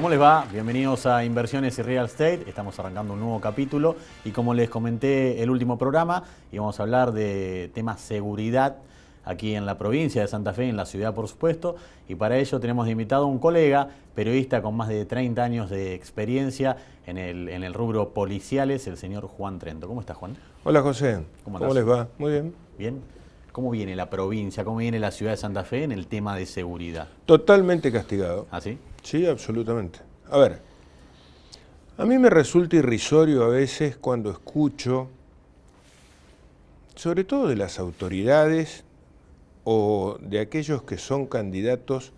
¿Cómo les va? Bienvenidos a Inversiones y Real Estate. Estamos arrancando un nuevo capítulo y como les comenté el último programa, íbamos a hablar de temas seguridad aquí en la provincia de Santa Fe, en la ciudad por supuesto, y para ello tenemos de invitado a un colega, periodista con más de 30 años de experiencia en el rubro policiales, el señor Juan Trento. ¿Cómo estás, Juan? Hola, José. ¿Cómo les va? Muy bien. Bien. ¿Cómo viene la provincia, cómo viene la ciudad de Santa Fe en el tema de seguridad? Totalmente castigado. ¿Ah, sí? Sí, absolutamente. A ver, a mí me resulta irrisorio a veces cuando escucho, sobre todo de las autoridades o de aquellos que son candidatos,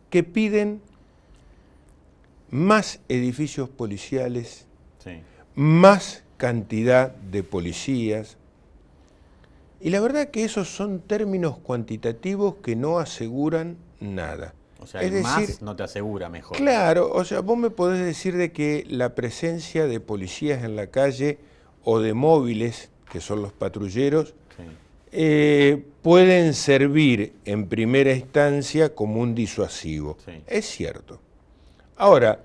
que piden más edificios policiales, Sí. más cantidad de policías. Y la verdad que esos son términos cuantitativos que no aseguran nada. O sea, Es el más decir, no te asegura mejor. claro, o sea, vos me podés decir de que la presencia de policías en la calle o de móviles, que son los patrulleros, Sí. pueden servir en primera instancia como un disuasivo. Sí. Es cierto. Ahora,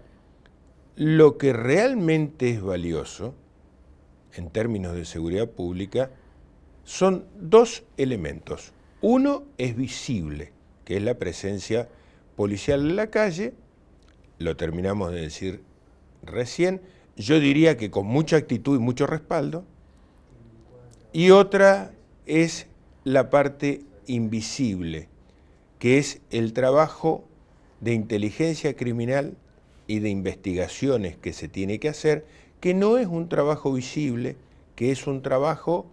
lo que realmente es valioso, en términos de seguridad pública, son dos elementos. Uno es visible, que es la presencia policial en la calle, lo terminamos de decir recién, yo diría que con mucha actitud y mucho respaldo, y otra es la parte invisible, que es el trabajo de inteligencia criminal y de investigaciones que se tiene que hacer, que no es un trabajo visible, que es un trabajo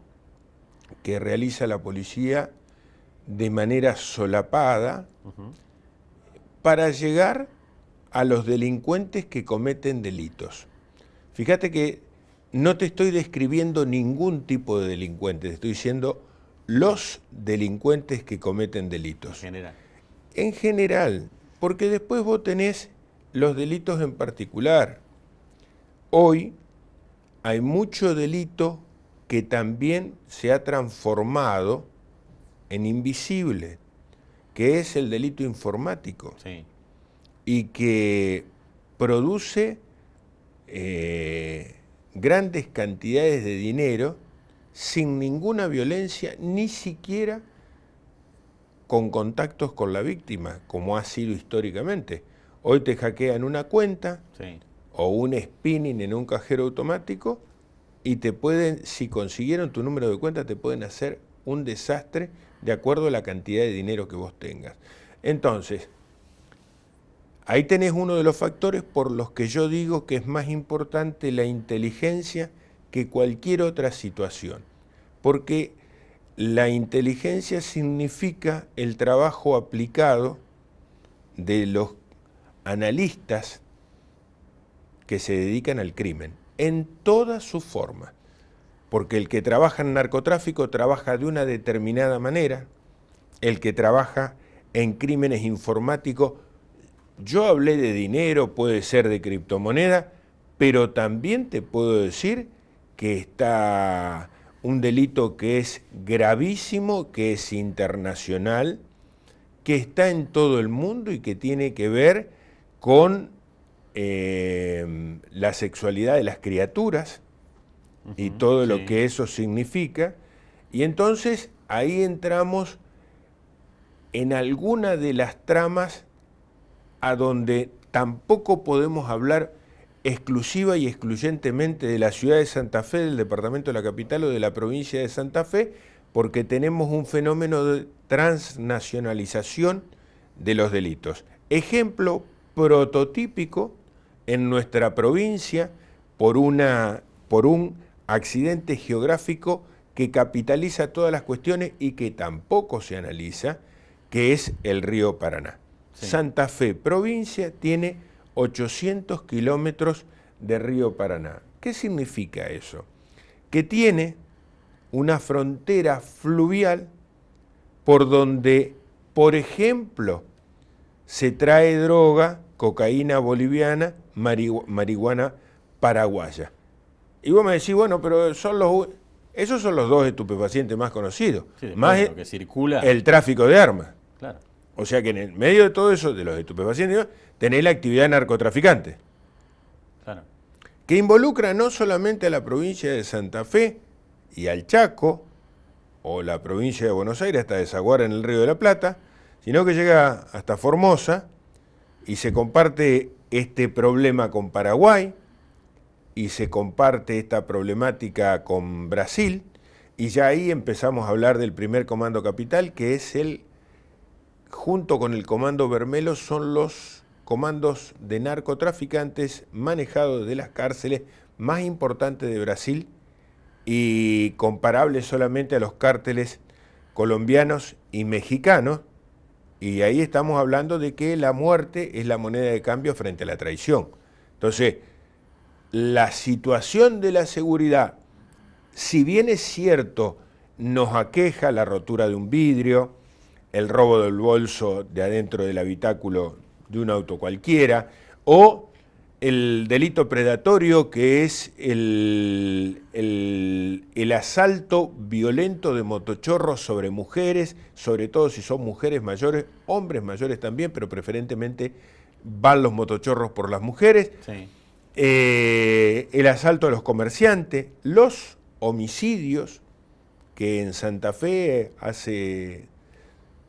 que realiza la policía de manera solapada para llegar a los delincuentes que cometen delitos. Fíjate que no te estoy describiendo ningún tipo de delincuente, te estoy diciendo los delincuentes que cometen delitos. En general. En general, porque después vos tenés los delitos en particular. Hoy hay mucho delito que también se ha transformado en invisible, que es el delito informático, Sí. y que produce grandes cantidades de dinero sin ninguna violencia, ni siquiera con contactos con la víctima, como ha sido históricamente. Hoy te hackean una cuenta Sí. o un spinning en un cajero automático y te pueden, si consiguieron tu número de cuenta, te pueden hacer un desastre de acuerdo a la cantidad de dinero que vos tengas. Entonces, ahí tenés uno de los factores por los que yo digo que es más importante la inteligencia que cualquier otra situación. Porque la inteligencia significa el trabajo aplicado de los analistas que se dedican al crimen, en todas sus formas. Porque el que trabaja en narcotráfico trabaja de una determinada manera, el que trabaja en crímenes informáticos, yo hablé de dinero, puede ser de criptomoneda, pero también te puedo decir que está un delito que es gravísimo, que es internacional, que está en todo el mundo y que tiene que ver con la sexualidad de las criaturas y todo lo que eso significa. Y entonces ahí entramos en alguna de las tramas a donde tampoco podemos hablar exclusiva y excluyentemente de la ciudad de Santa Fe, del departamento de la capital o de la provincia de Santa Fe, porque tenemos un fenómeno de transnacionalización de los delitos. Ejemplo prototípico en nuestra provincia por un accidente geográfico que capitaliza todas las cuestiones y que tampoco se analiza, que es el río Paraná. Sí. Santa Fe, provincia, tiene 800 kilómetros de río Paraná. ¿Qué significa eso? Que tiene una frontera fluvial por donde, por ejemplo, se trae droga, cocaína boliviana, marihuana paraguaya. Y vos me decís, bueno, pero esos son los dos estupefacientes más conocidos, Sí, más lo que circula. el tráfico de armas. Claro. O sea que en el medio de todo eso, de los estupefacientes, tenés la actividad narcotraficante. Claro. Que involucra no solamente a la provincia de Santa Fe y al Chaco, o la provincia de Buenos Aires hasta desaguar en el Río de la Plata, sino que llega hasta Formosa y se comparte este problema con Paraguay y se comparte esta problemática con Brasil, y ya ahí empezamos a hablar del primer comando capital, que es junto con el comando Bermelo, son los comandos de narcotraficantes manejados de las cárceles más importantes de Brasil y comparables solamente a los cárteles colombianos y mexicanos, y ahí estamos hablando de que la muerte es la moneda de cambio frente a la traición. Entonces, la situación de la seguridad, si bien es cierto, nos aqueja la rotura de un vidrio, el robo del bolso de adentro del habitáculo de un auto cualquiera, o el delito predatorio, que es el asalto violento de motochorros sobre mujeres, sobre todo si son mujeres mayores, hombres mayores también, pero preferentemente van los motochorros por las mujeres. Sí. El asalto a los comerciantes, los homicidios, que en Santa Fe hace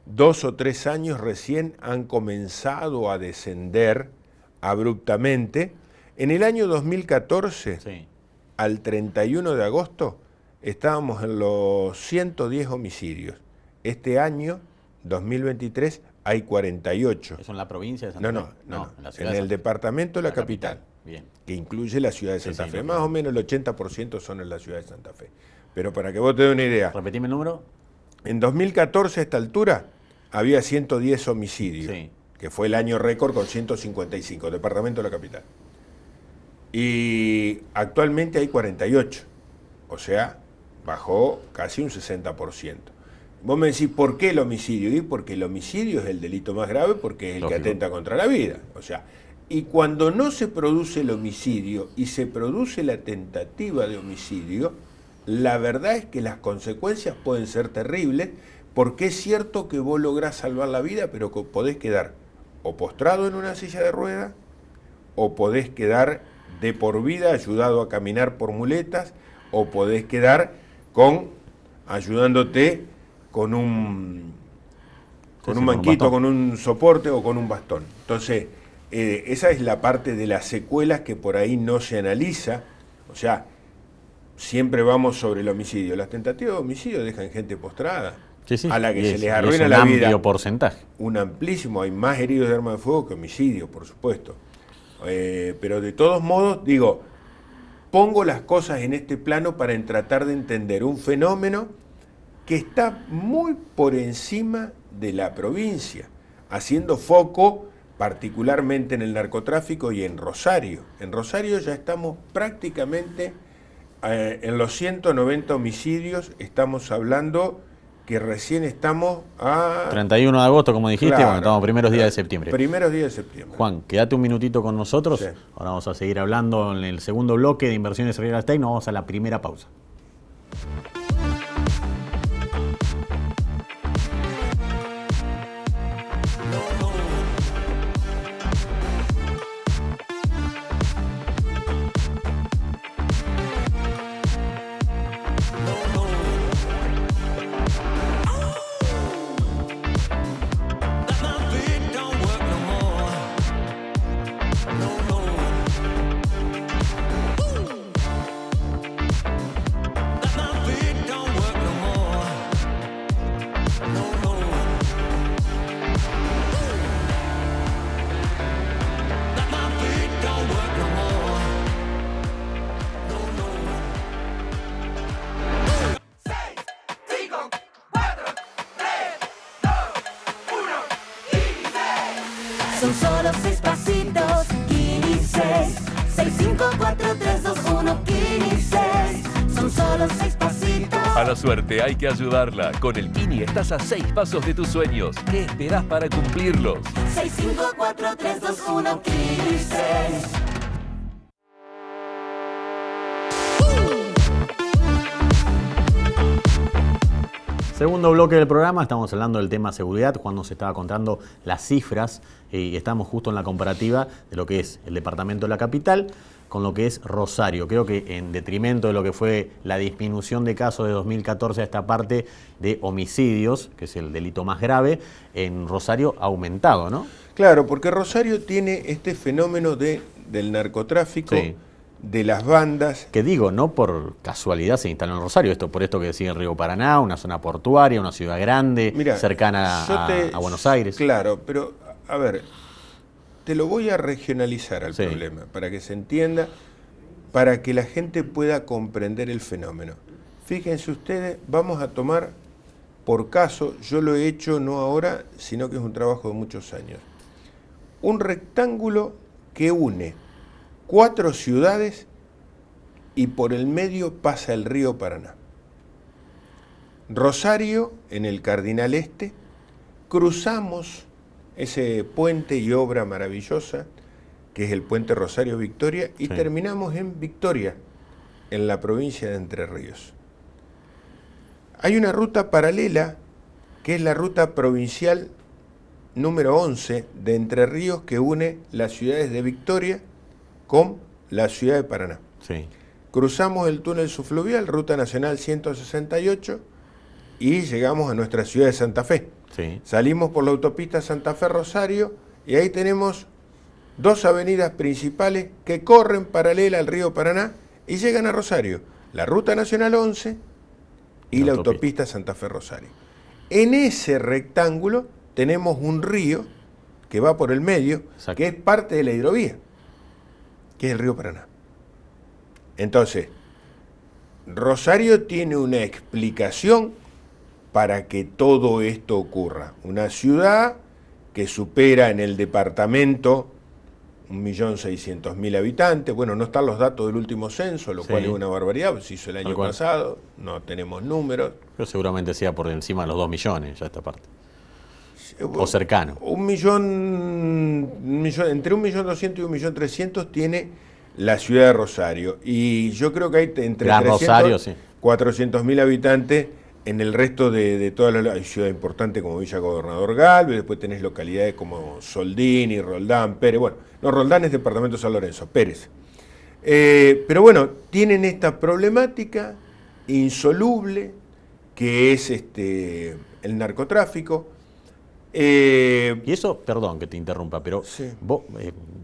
2 o 3 años recién han comenzado a descender abruptamente. En el año 2014, sí, al 31 de agosto, estábamos en los 110 homicidios. Este año, 2023, hay 48. ¿Eso en la provincia de Santa Fe? No, en la ciudad en el departamento de la capital. Bien. Que incluye la ciudad de Santa Fe. Más o menos el 80% son en la ciudad de Santa Fe. Pero para que vos te des una idea. Repetime el número. En 2014, a esta altura, había 110 homicidios, sí, que fue el año récord con 155, departamento de la capital. Y actualmente hay 48, o sea, bajó casi un 60%. Vos me decís, ¿por qué el homicidio? Y porque el homicidio es el delito más grave, porque es el que atenta contra la vida. O sea, y cuando no se produce el homicidio y se produce la tentativa de homicidio, la verdad es que las consecuencias pueden ser terribles, porque es cierto que vos lográs salvar la vida, pero que podés quedar o postrado en una silla de ruedas, o podés quedar de por vida ayudado a caminar por muletas, o podés quedar ayudándote con un banquito, con un soporte o con un bastón. Entonces, esa es la parte de las secuelas que por ahí no se analiza. O sea, siempre vamos sobre el homicidio. Las tentativas de homicidio dejan gente postrada, sí, a la que se les arruina la vida. Un amplio porcentaje. Un amplísimo. Hay más heridos de arma de fuego que homicidio, por supuesto. Pero de todos modos, digo, pongo las cosas en este plano para tratar de entender un fenómeno que está muy por encima de la provincia, haciendo foco particularmente en el narcotráfico y en Rosario. En Rosario ya estamos prácticamente en los 190 homicidios, estamos hablando que recién estamos a... 31 de agosto, como dijiste, claro, bueno, estamos primeros días de septiembre. Primeros días de septiembre. Juan, quédate un minutito con nosotros. Sí. Ahora vamos a seguir hablando en el segundo bloque de Inversiones Real Estate. Nos vamos a la primera pausa. Son solo 6 pasitos, Kini 6. 6, 5, 4, 3, 2, 1, Kini 6. Son solo 6 pasitos. A la suerte hay que ayudarla. Con el Kini estás a 6 pasos de tus sueños. ¿Qué esperás para cumplirlos? 6, 5, 4, 3, 2, 1, Kini 6. Segundo bloque del programa, estamos hablando del tema seguridad. Juan nos estaba contando las cifras y estamos justo en la comparativa de lo que es el departamento de la capital con lo que es Rosario. Creo que en detrimento de lo que fue la disminución de casos de 2014 a esta parte de homicidios, que es el delito más grave, en Rosario ha aumentado, ¿no? Claro, porque Rosario tiene este fenómeno del narcotráfico, Sí. de las bandas. Que digo, no por casualidad se instaló en Rosario, esto por esto que decía el Río Paraná, una zona portuaria, una ciudad grande, Mirá, cercana a Buenos Aires. Claro, pero a ver, te lo voy a regionalizar al Sí. problema, para que se entienda, para que la gente pueda comprender el fenómeno. Fíjense ustedes, vamos a tomar por caso, yo lo he hecho no ahora, sino que es un trabajo de muchos años. Un rectángulo que une 4 ciudades y por el medio pasa el río Paraná. Rosario, en el Cardinal Este, cruzamos ese puente y obra maravillosa, que es el puente Rosario Victoria, y Sí. terminamos en Victoria, en la provincia de Entre Ríos. Hay una ruta paralela, que es la ruta provincial número 11 de Entre Ríos, que une las ciudades de Victoria con la ciudad de Paraná. Sí. Cruzamos el túnel subfluvial, Ruta Nacional 168, y llegamos a nuestra ciudad de Santa Fe. Sí. Salimos por la autopista Santa Fe-Rosario, y ahí tenemos 2 avenidas principales que corren paralela al río Paraná y llegan a Rosario. La Ruta Nacional 11 y la autopista Santa Fe-Rosario. En ese rectángulo tenemos un río que va por el medio, Exacto. que es parte de la hidrovía, que es el río Paraná. Entonces, Rosario tiene una explicación para que todo esto ocurra. Una ciudad que supera en el departamento 1.600.000 habitantes. Bueno, no están los datos del último censo, lo Sí. cual es una barbaridad, pues se hizo el Tal año cual. pasado, no tenemos números. Pero seguramente sea por encima de los 2 millones ya esta parte. O cercano. Un millón, entre 1.200.000 y 1.300.000 tiene la ciudad de Rosario. Y yo creo que hay entre Gran 300 Rosario, sí. 400.000 habitantes en el resto de todas las ciudades importantes como Villa Gobernador Galvez. Después tenés localidades como Soldini, Roldán, Pérez. Bueno, no, Roldán es departamento de San Lorenzo, Pérez. Pero bueno, tienen esta problemática insoluble que es el narcotráfico. Y eso, perdón que te interrumpa, pero Sí. vos,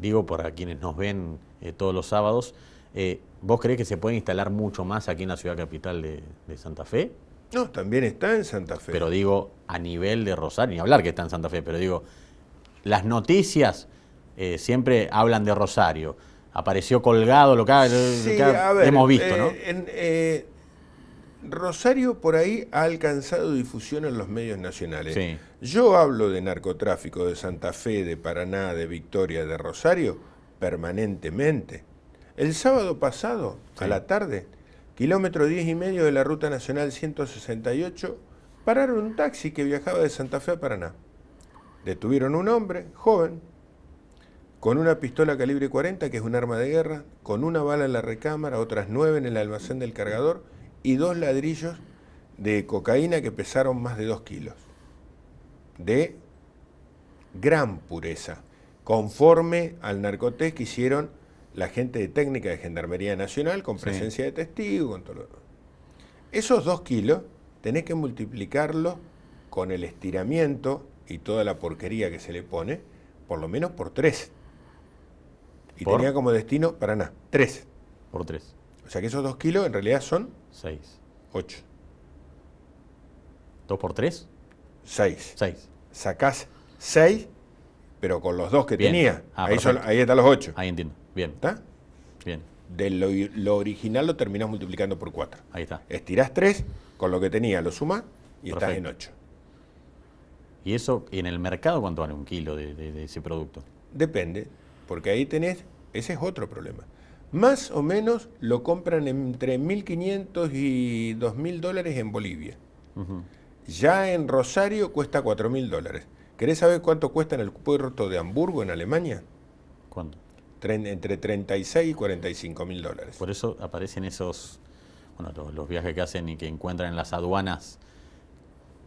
digo para quienes nos ven todos los sábados, ¿vos creés que se puede instalar mucho más aquí en la ciudad capital de Santa Fe? No, también está en Santa Fe. Pero digo, a nivel de Rosario, ni hablar que está en Santa Fe, pero digo, las noticias siempre hablan de Rosario. Apareció colgado, lo que Sí, a ver, hemos visto, ¿no? Rosario por ahí ha alcanzado difusión en los medios nacionales. Sí. Yo hablo de narcotráfico de Santa Fe, de Paraná, de Victoria, de Rosario, permanentemente. El sábado pasado, Sí. a la tarde, kilómetro 10,5 de la Ruta Nacional 168, pararon un taxi que viajaba de Santa Fe a Paraná. Detuvieron a un hombre, joven, con una pistola calibre 40, que es un arma de guerra, con una bala en la recámara, otras 9 en el almacén del cargador y 2 ladrillos de cocaína que pesaron más de 2 kilos. De gran pureza, conforme al narcotés que hicieron la gente de técnica de Gendarmería Nacional, con Sí. presencia de testigos, con todo lo demás. Esos 2 kilos tenés que multiplicarlos con el estiramiento y toda la porquería que se le pone, por lo menos por 3. Y ¿Por? tenía como destino Paraná, 3. Por 3, O sea que esos 2 kilos en realidad son 6. 8. 2 por 3, 6. 6. Sacás 6, pero con los 2 que Bien. tenía. Ah, ahí, perfecto. ahí están los 8. Ahí entiendo. Bien, ¿Está? bien. De lo original lo terminás multiplicando por 4. Ahí está. Estirás 3, con lo que tenía lo sumás y estás Perfecto. en 8. ¿Y eso en el mercado cuánto vale un kilo de ese producto? Depende, porque ahí tenés, ese es otro problema. Más o menos lo compran entre 1.500 y 2.000 dólares en Bolivia. Ujú. Ya en Rosario cuesta 4.000 dólares. ¿Querés saber cuánto cuesta en el puerto de Hamburgo, en Alemania? ¿Cuánto? Entre 36 y 45.000 dólares. Por eso aparecen esos, bueno, los viajes que hacen y que encuentran en las aduanas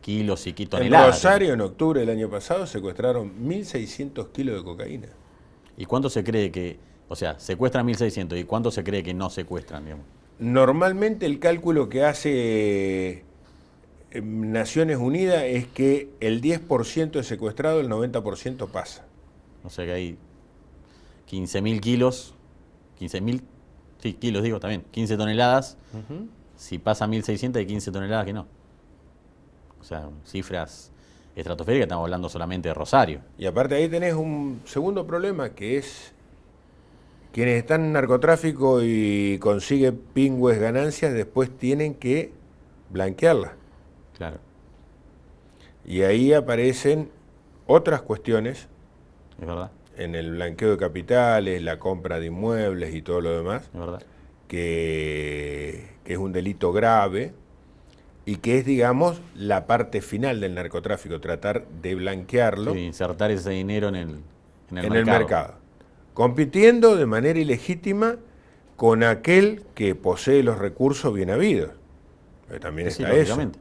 kilos y En toneladas. Rosario, en octubre del año pasado, secuestraron 1.600 kilos de cocaína. ¿Y cuánto se cree que, o sea, secuestran 1.600 y cuánto se cree que no secuestran, digamos? Normalmente el cálculo que hace Naciones Unidas es que el 10% es secuestrado, el 90% pasa. O sea que hay 15.000 kilos, 15.000, sí, kilos digo también, 15 toneladas. Si pasa 1.600 hay 15 toneladas que no. O sea, cifras estratosféricas, estamos hablando solamente de Rosario. Y aparte ahí tenés un segundo problema, que es quienes están en narcotráfico y consiguen pingües ganancias, después tienen que blanquearlas. Claro, Y ahí aparecen otras cuestiones es verdad, en el blanqueo de capitales, la compra de inmuebles y todo lo demás, es verdad. que es un delito grave y que es, digamos, la parte final del narcotráfico, tratar de blanquearlo Sí, insertar ese dinero en el el mercado, compitiendo de manera ilegítima con aquel que posee los recursos bien habidos. También Sí, está eso. lógicamente.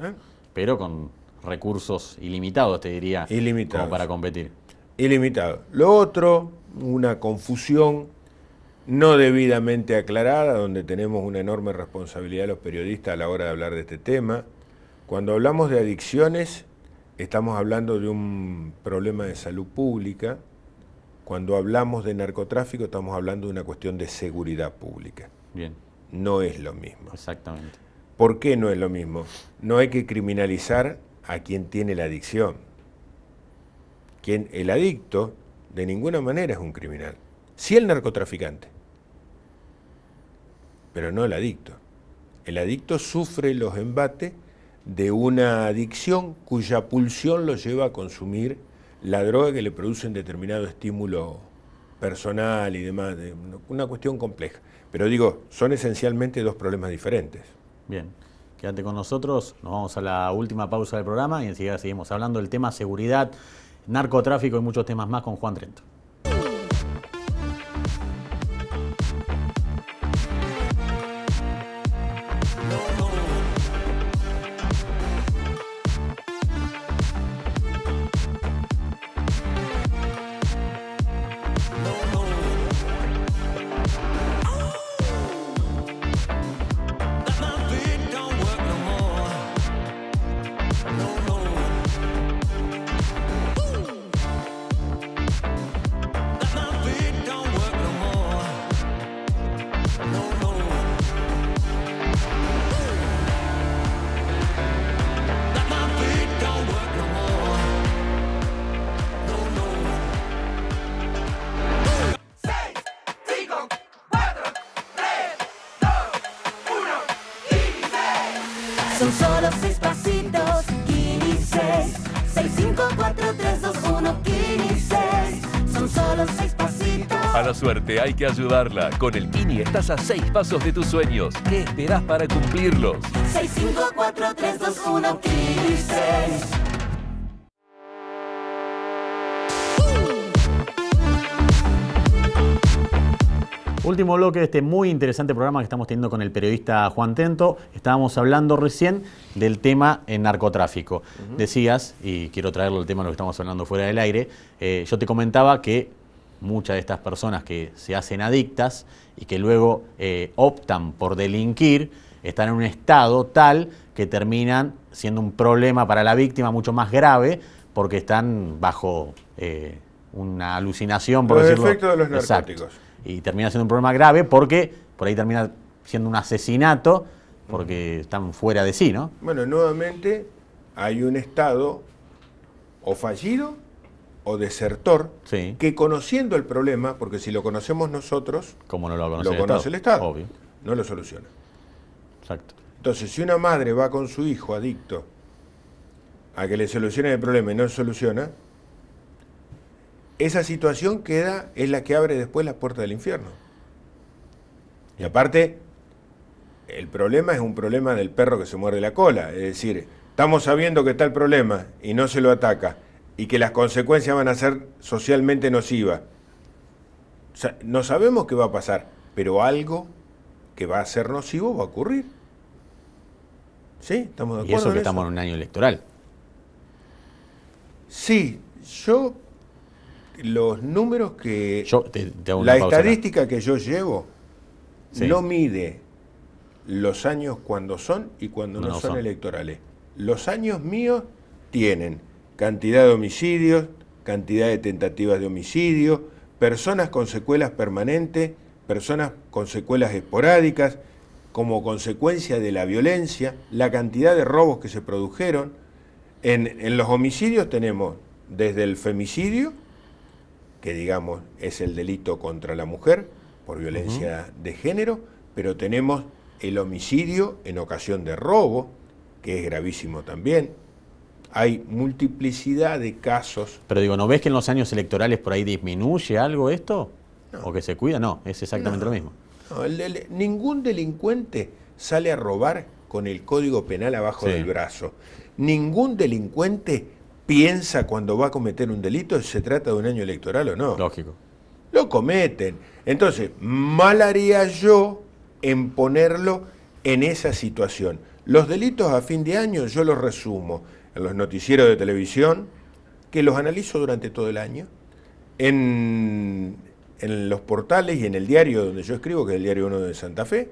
¿Eh? Pero con recursos ilimitados, te diría, Ilimitados. como para competir. Ilimitado. Lo otro, una confusión no debidamente aclarada, donde tenemos una enorme responsabilidad los periodistas a la hora de hablar de este tema. Cuando hablamos de adicciones, estamos hablando de un problema de salud pública. Cuando hablamos de narcotráfico, estamos hablando de una cuestión de seguridad pública. Bien, No es lo mismo. exactamente. ¿Por qué no es lo mismo? No hay que criminalizar a quien tiene la adicción. El adicto de ninguna manera es un criminal. Sí el narcotraficante, pero no el adicto. El adicto sufre los embates de una adicción cuya pulsión lo lleva a consumir la droga que le produce un determinado estímulo personal y demás, una cuestión compleja. Pero digo, son esencialmente dos problemas diferentes. Bien, quédate con nosotros, nos vamos a la última pausa del programa y enseguida seguimos hablando del tema seguridad, narcotráfico y muchos temas más con Juan Trento. Son solo 6 pasitos, Kini 6. 6, 5, 4, 3, 2, 1, Kini 6. Son solo 6 pasitos. A la suerte hay que ayudarla. Con el Kini estás a 6 pasos de tus sueños. ¿Qué esperás para cumplirlos? 6, 5, 4, 3, 2, 1, Kini 6. Último bloque de este muy interesante programa que estamos teniendo con el periodista Juan Trento. Estábamos hablando recién del tema en narcotráfico. Decías, y quiero traerlo el tema de lo que estamos hablando fuera del aire, yo te comentaba que muchas de estas personas que se hacen adictas y que luego optan por delinquir, están en un estado tal que terminan siendo un problema para la víctima mucho más grave porque están bajo una alucinación, por Los decirlo. efectos de los Exacto. narcóticos. Y termina siendo un problema grave porque por ahí termina siendo un asesinato porque están fuera de sí, ¿no? Bueno, nuevamente hay un Estado o fallido o desertor Sí. que, conociendo el problema, porque si lo conocemos nosotros, Como no lo conoce, lo conoce el Estado, Obvio. no lo soluciona. Exacto. Entonces, si una madre va con su hijo adicto a que le solucione el problema y no se soluciona, esa situación es la que abre después las puertas del infierno. Y aparte, el problema es un problema del perro que se muerde la cola. Es decir, estamos sabiendo que está el problema y no se lo ataca y que las consecuencias van a ser socialmente nocivas. O sea, no sabemos qué va a pasar, pero algo que va a ser nocivo va a ocurrir. ¿Sí? ¿Estamos de acuerdo Y eso en que estamos en un año electoral. Sí, yo los números que... Yo te hago una la pausa acá. estadística que yo llevo Sí. no mide los años cuando son y cuando no son electorales. Los años míos tienen cantidad de homicidios, cantidad de tentativas de homicidio, personas con secuelas permanentes, personas con secuelas esporádicas, como consecuencia de la violencia, la cantidad de robos que se produjeron. En los homicidios tenemos desde el femicidio, que digamos es el delito contra la mujer por violencia de género, pero tenemos el homicidio en ocasión de robo, que es gravísimo también. Hay multiplicidad de casos. Pero digo, ¿no ves que en los años electorales por ahí disminuye algo esto? No. ¿O que se cuida? No, es exactamente lo mismo. No, ningún delincuente sale a robar con el Código Penal abajo del brazo. Ningún delincuente piensa cuando va a cometer un delito si se trata de un año electoral o no. Lógico. Lo cometen. Entonces, mal haría yo en ponerlo en esa situación. Los delitos a fin de año yo los resumo en los noticieros de televisión, que los analizo durante todo el año, en los portales y en el diario donde yo escribo, que es el Diario 1 de Santa Fe,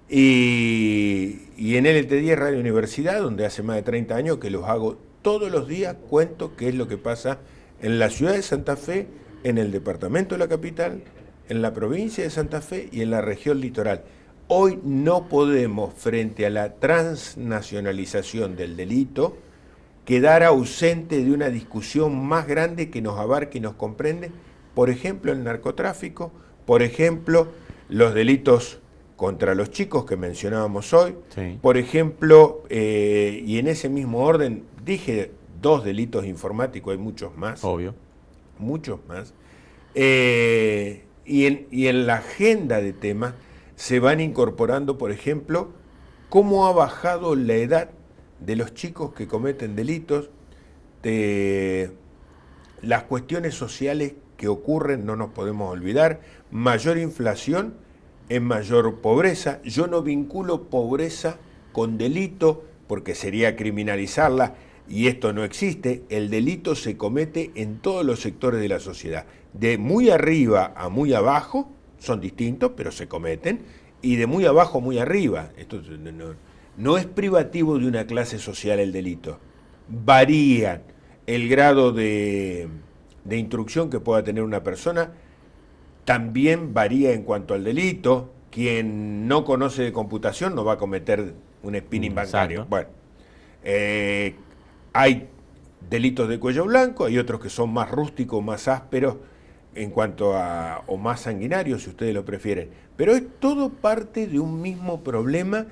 y en LT10 Radio Universidad, donde hace más de 30 años que los hago todos los días, cuento qué es lo que pasa en la ciudad de Santa Fe, en el departamento de la capital, en la provincia de Santa Fe y en la región litoral. Hoy no podemos, frente a la transnacionalización del delito, quedar ausente de una discusión más grande que nos abarque y nos comprende, por ejemplo, el narcotráfico, por ejemplo, los delitos contra los chicos que mencionábamos hoy, por ejemplo, y en ese mismo orden, dije 2 delitos informáticos, hay muchos más. Obvio. Muchos más. Y en la agenda de temas se van incorporando, por ejemplo, cómo ha bajado la edad de los chicos que cometen delitos, de las cuestiones sociales que ocurren, no nos podemos olvidar, mayor inflación en mayor pobreza. Yo no vinculo pobreza con delito porque sería criminalizarla y esto no existe. El delito se comete en todos los sectores de la sociedad, de muy arriba a muy abajo, son distintos, pero se cometen, y de muy abajo a muy arriba. Esto no es privativo de una clase social el delito. Varía el grado de instrucción que pueda tener una persona, también varía en cuanto al delito. Quien no conoce de computación no va a cometer un spinning bancario. Bueno, hay delitos de cuello blanco, hay otros que son más rústicos, más ásperos, en cuanto a, o más sanguinarios, si ustedes lo prefieren. Pero es todo parte de un mismo problema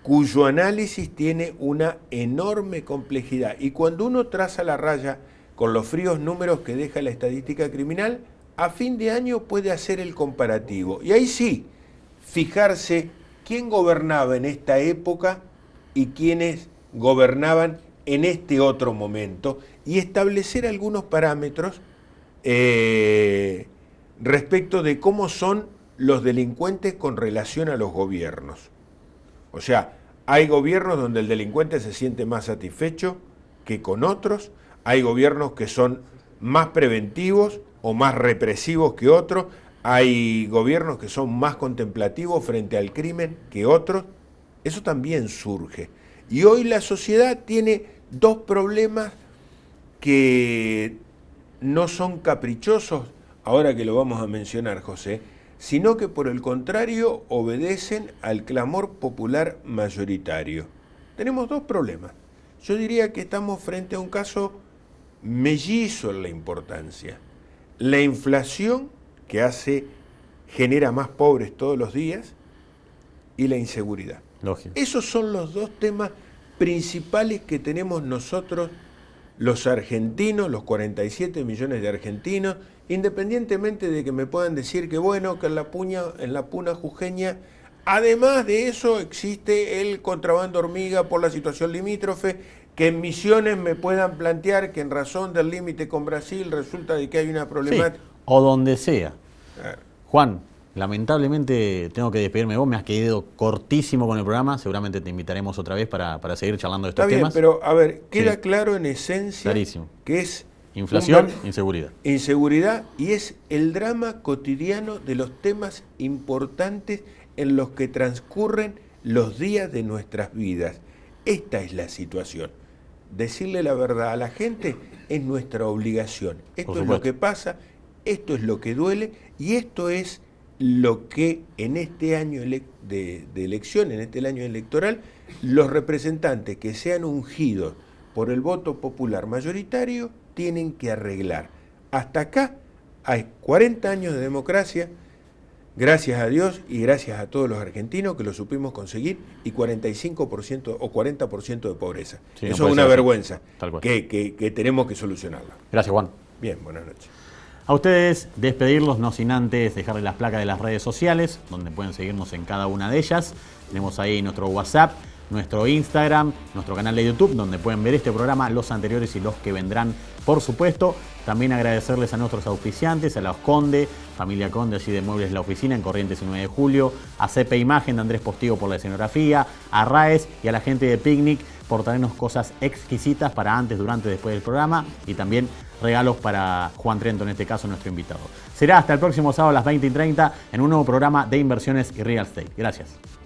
cuyo análisis tiene una enorme complejidad. Y cuando uno traza la raya con los fríos números que deja la estadística criminal, a fin de año puede hacer el comparativo. Y ahí sí, fijarse quién gobernaba en esta época y quiénes gobernaban en este otro momento y establecer algunos parámetros respecto de cómo son los delincuentes con relación a los gobiernos. O sea, hay gobiernos donde el delincuente se siente más satisfecho que con otros, hay gobiernos que son más preventivos o más represivos que otros, hay gobiernos que son más contemplativos frente al crimen que otros. Eso también surge. Y hoy la sociedad tiene 2 problemas que no son caprichosos, ahora que lo vamos a mencionar, José, sino que por el contrario obedecen al clamor popular mayoritario. Tenemos 2 problemas. Yo diría que estamos frente a un caso mellizo en la importancia. La inflación, que genera más pobres todos los días, y la inseguridad. Lógico. Esos son los 2 temas principales que tenemos nosotros, los argentinos, los 47 millones de argentinos, independientemente de que me puedan decir que bueno, que en la puna jujeña, además de eso existe el contrabando hormiga por la situación limítrofe, que en Misiones me puedan plantear que en razón del límite con Brasil resulta de que hay una problemática. Sí, o donde sea. Juan, Lamentablemente tengo que despedirme de vos, me has quedado cortísimo con el programa, seguramente te invitaremos otra vez para seguir charlando de estos Está bien, temas. pero a ver, queda Sí. claro en esencia Clarísimo. que es Inflación, inseguridad. inseguridad y es el drama cotidiano de los temas importantes en los que transcurren los días de nuestras vidas. Esta es la situación. Decirle la verdad a la gente es nuestra obligación. Esto es lo que pasa, esto es lo que duele y esto es lo que en este año de elección, en este año electoral, los representantes que sean ungidos por el voto popular mayoritario tienen que arreglar. Hasta acá hay 40 años de democracia, gracias a Dios y gracias a todos los argentinos que lo supimos conseguir, y 45% o 40% de pobreza. Sí, no eso puede es una ser así. vergüenza Tal cual. que tenemos que solucionarlo. Gracias, Juan. Bien, buenas noches. A ustedes despedirlos, no sin antes dejarles las placas de las redes sociales, donde pueden seguirnos en cada una de ellas. Tenemos ahí nuestro WhatsApp, nuestro Instagram, nuestro canal de YouTube, donde pueden ver este programa, los anteriores y los que vendrán, por supuesto. También agradecerles a nuestros auspiciantes, a los Conde, familia Conde, allí de Muebles La Oficina, en Corrientes y 9 de Julio, a CP Imagen de Andrés Postigo por la escenografía, a RAES y a la gente de Picnic por traernos cosas exquisitas para antes, durante y después del programa, y también regalos para Juan Trento, en este caso nuestro invitado. Será hasta el próximo sábado a las 20:30 en un nuevo programa de inversiones y real estate. Gracias.